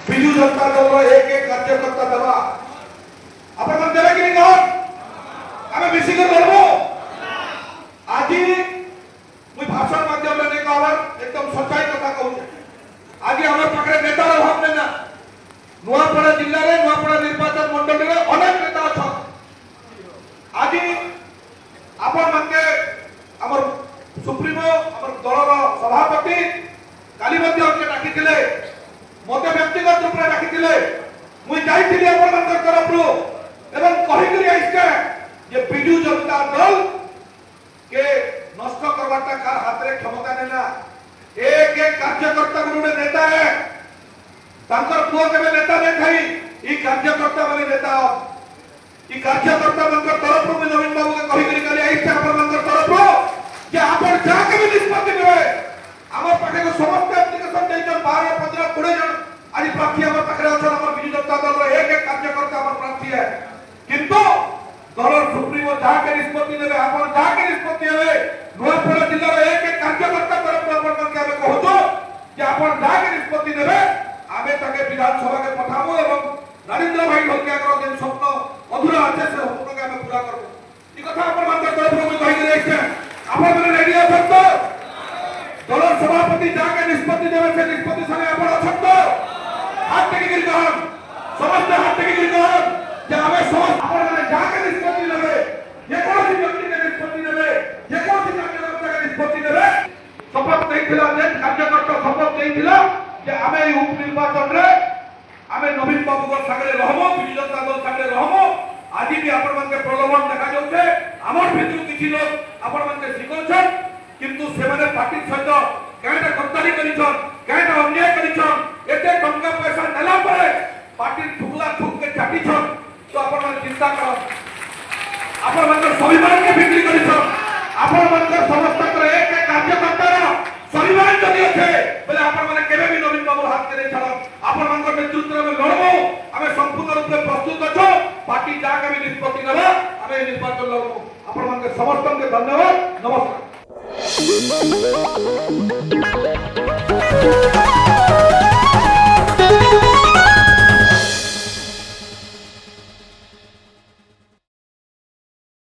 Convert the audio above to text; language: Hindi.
विजु जनता दल एक एक कार्यकर्ता देवा आपण मन देबे कि कौन आमे मिसी कर लड़बो आज मुई भाषण माध्यम रे नहीं कहबार एकदम सच्चाई कथा कहू आज हमर पाखरे नेता रो भाव नेना नुआपड़ा जिल्ला रे नुआपड़ा निर्वाचन मंडल रे अनेक नेता छ आज आपण मनके हमर सुप्रीमो हमर दलर सभापति काली मध्य हमके डाकिथिले मते व्यक्तिगत रूप रे डाकिथिले मुई जाईथिली आपण मनकर तरफ रो एवं कहि करी आइके जे बिजु जनता दल के नष्ट करवाटा कार हाथ रे क्षमता नेना एक एक कार्यकर्ता गुरुने नेता है तांकर पुओ केबे नेता नै खाई ई कार्यकर्ता माने नेता ई कार्यकर्ता मनकर तरफ रो नवीन बाबू के कहि करी काली आइके आपण मनकर तरफ रो जे आपण जा के भी निष्पत्ति नेबे हमर पाखे को समस्त एप्लीकेशन दैछन 12 15 20 जन आज प्रार्थी हमर पाखे अछन हमर बिजु जनता दल रो एक एक कार्यकर्ता हमर प्रार्थी है किंतु दलर सुप्रीमो जा के निष्पत्ति नेबे आपण जा के निष्पत्ति हेबे नुआपड़ा जिल्ला रो एक एक कार्यकर्ता तरफ आपण मन के हमें कहतो जे आपण जा के निष्पत्ति नेबे आमे ताके विधानसभा के पठाबो एवं नरेंद्र भाई ढोलकिया कर जे स्वप्न अधूरा আছে से स्वप्न के हमें पूरा करबो ई कथा आपण मन के तरफ रो कहि दे छै आपण माने रेडी अछन तो दलर सभापति जा के निष्पत्ति देबे से निष्पत्ति संगे आपण अछन तो हाथ टेकी गिर कहन समस्त हाथ टेकी गिर कहन जे हमें समस्त आपण माने जा के निष्पत्ति लेबे जे कोन व्यक्ति के निष्पत्ति लेबे जे कोन कार्यकर्ता के निष्पत्ति लेबे शपथ देइथिला जे कार्यकर्ता शपथ देइथिला जे आमे उप निर्वाचन रे आमे नवीन बाबू को सागरे रहमो बिजु जनता दल सागरे रहमो आज भी आपण मन के प्रलोभन देखा जाउछे हमर भितरु किछि लोग आपण मन के सिखौछन किंतु से माने पार्टी सहित कायटा गद्दारी करिछन कायटा अन्याय करिछन एते टंका पैसा नेला परे पार्टी ठुकला ठुक के चाटिछन तो आपण मन चिंता करो आपण मन के स्वाभिमान के बिक्री करिछन आपण मन के समस्त कर एक एक कार्यकर्ता स्वाभिमान जदि अछि बोले आपण माने केबे भी नवीन बाबू हाथ के नहीं छाड़ो आपण मन के नेतृत्व में लड़बो हमें संपूर्ण रूप में प्रस्तुत अछो पार्टी जा के भी निष्पत्ति नेबा हमें निर्वाचन लड़बो आपण मन के समस्त के धन्यवाद नमस्कार।